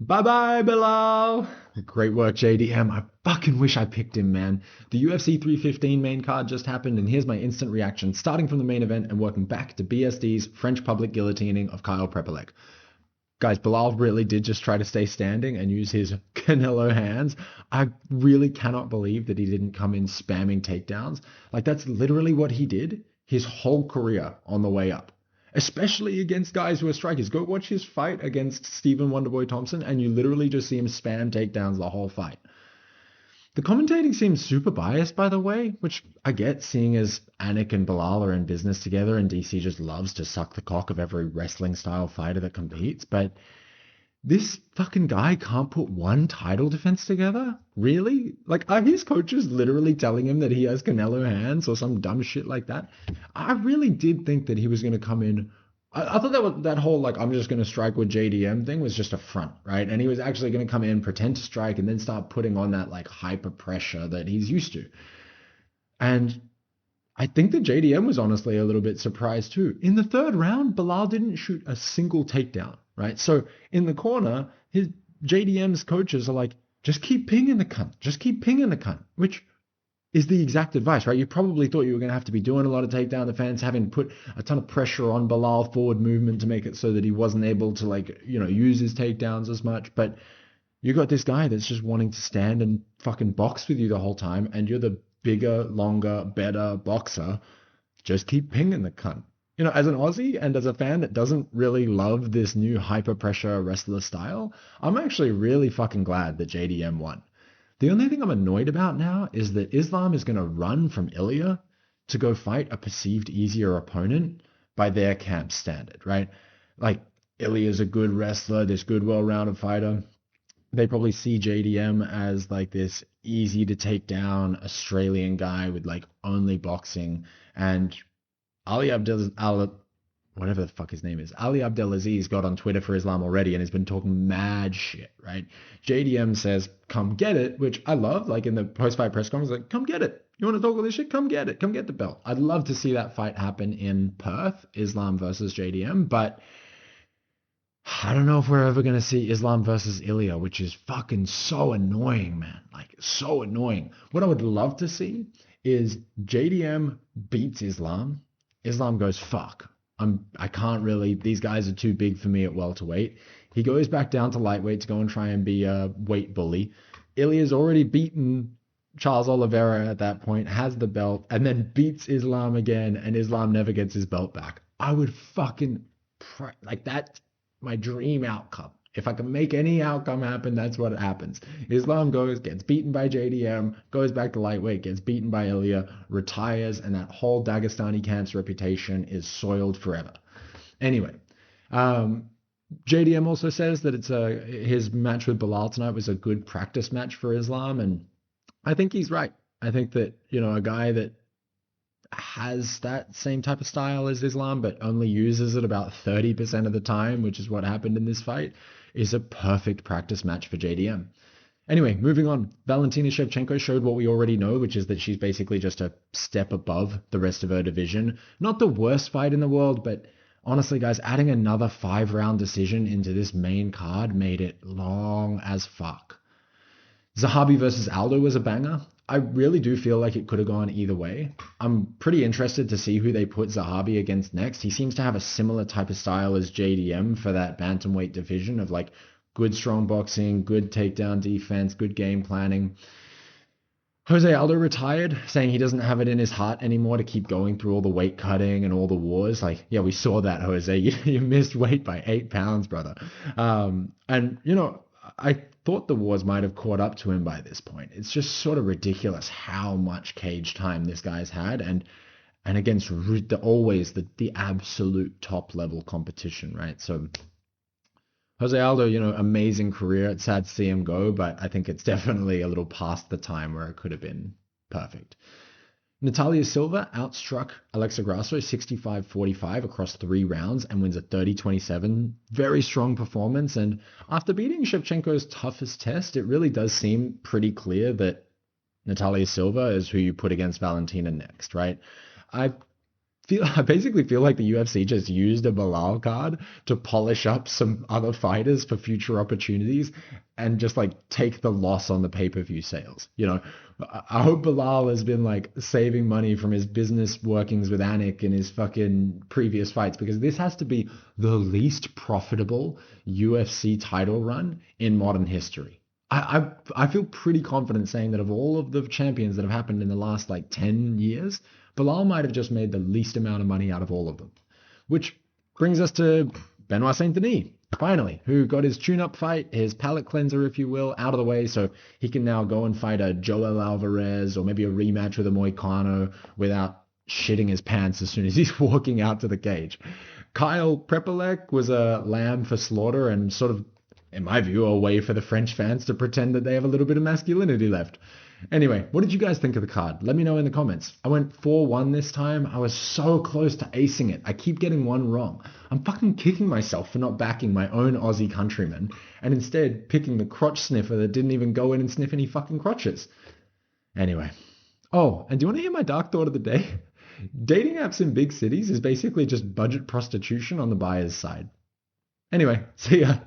Bye-bye, Belal. Great work, JDM. I fucking wish I picked him, man. The UFC 315 main card just happened, and here's my instant reaction, starting from the main event and working back to BSD's French public guillotining of Kyle Prepolec. Guys, Belal really did just try to stay standing and use his Canelo hands. I really cannot believe that he didn't come in spamming takedowns. Like, that's literally what he did his whole career on the way up, especially against guys who are strikers. Go watch his fight against Stephen Wonderboy Thompson, and you literally just see him spam takedowns the whole fight. The commentating seems super biased, by the way, which I get, seeing as Anik and Belal are in business together and DC just loves to suck the cock of every wrestling style fighter that competes. But this fucking guy can't put one title defense together? Really? Like, are his coaches literally telling him that he has Canelo hands or some dumb shit like that? I really did think that he was going to come in. I thought that whole, like, I'm just going to strike with JDM thing was just a front, right? And he was actually going to come in, pretend to strike, and then start putting on that, like, hyper pressure that he's used to. And I think that JDM was honestly a little bit surprised too. In the third round, Belal didn't shoot a single takedown, right? So in the corner, his JDM's coaches are like, just keep pinging the cunt. Just keep pinging the cunt, which is the exact advice, right? You probably thought you were going to have to be doing a lot of takedown defense, having put a ton of pressure on Belal forward movement to make it so that he wasn't able to, like, use his takedowns as much. But you got this guy that's just wanting to stand and fucking box with you the whole time, and you're the bigger, longer, better boxer. Just keep pinging the cunt. As an Aussie and as a fan that doesn't really love this new hyper pressure wrestler style, I'm actually really fucking glad that JDM won. The only thing I'm annoyed about now is that Islam is going to run from Ilya to go fight a perceived easier opponent by their camp standard, right? Like, Ilya's a good wrestler, this good, well-rounded fighter. They probably see JDM as like this easy to take down Australian guy with like only boxing. And Ali Abdel whatever the fuck his name is, Ali Abdelaziz got on Twitter for Islam already and has been talking mad shit, right? JDM says, come get it, which I love. Like, in the post-fight press conference, like, come get it. You want to talk all this shit? Come get it. Come get the belt. I'd love to see that fight happen in Perth, Islam versus JDM, but I don't know if we're ever going to see Islam versus Ilya, which is fucking so annoying, man. Like, so annoying. What I would love to see is JDM beats Islam. Islam goes, fuck. I can't really, these guys are too big for me at welterweight. He goes back down to lightweight to go and try and be a weight bully. Ilya's already beaten Charles Oliveira at that point, has the belt, and then beats Islam again, and Islam never gets his belt back. I would fucking, like, that's my dream outcome. If I can make any outcome happen, that's what happens. Islam goes, gets beaten by JDM, goes back to lightweight, gets beaten by Ilya, retires, and that whole Dagestani camp's reputation is soiled forever. Anyway, JDM also says that his match with Belal tonight was a good practice match for Islam, and I think he's right. I think that, a guy that has that same type of style as Islam, but only uses it about 30% of the time, which is what happened in this fight, is a perfect practice match for JDM. Anyway, moving on. Valentina Shevchenko showed what we already know, which is that she's basically just a step above the rest of her division. Not the worst fight in the world, but honestly, guys, adding another 5-round decision into this main card made it long as fuck. Zahabi versus Aldo was a banger. I really do feel like it could have gone either way. I'm pretty interested to see who they put Zahabi against next. He seems to have a similar type of style as JDM for that bantamweight division of like good strong boxing, good takedown defense, good game planning. José Aldo retired, saying he doesn't have it in his heart anymore to keep going through all the weight cutting and all the wars. Like, yeah, we saw that, Jose. You missed weight by 8 pounds, brother. I thought the wars might have caught up to him by this point. It's just sort of ridiculous how much cage time this guy's had, and against always the absolute top level competition, right? So Jose Aldo, amazing career. It's sad to see him go, but I think it's definitely a little past the time where it could have been perfect. Natalia Silva outstruck Alexa Grasso 65-45 across 3 rounds and wins a 30-27. Very strong performance. And after beating Shevchenko's toughest test, it really does seem pretty clear that Natalia Silva is who you put against Valentina next, right? I I basically feel like the UFC just used a Belal card to polish up some other fighters for future opportunities and just like take the loss on the pay-per-view sales. I hope Belal has been like saving money from his business workings with Anik and his fucking previous fights, because this has to be the least profitable UFC title run in modern history. I feel pretty confident saying that of all of the champions that have happened in the last like 10 years, Belal might have just made the least amount of money out of all of them. Which brings us to Benoit Saint Denis, finally, who got his tune-up fight, his palate cleanser, if you will, out of the way, so he can now go and fight a Joel Alvarez or maybe a rematch with a Moicano without shitting his pants as soon as he's walking out to the cage. Kyle Prepolec was a lamb for slaughter and sort of, in my view, a way for the French fans to pretend that they have a little bit of masculinity left. Anyway, what did you guys think of the card? Let me know in the comments. I went 4-1 this time. I was so close to acing it. I keep getting one wrong. I'm fucking kicking myself for not backing my own Aussie countrymen and instead picking the crotch sniffer that didn't even go in and sniff any fucking crotches. Anyway. Oh, and do you want to hear my dark thought of the day? Dating apps in big cities is basically just budget prostitution on the buyer's side. Anyway, see ya.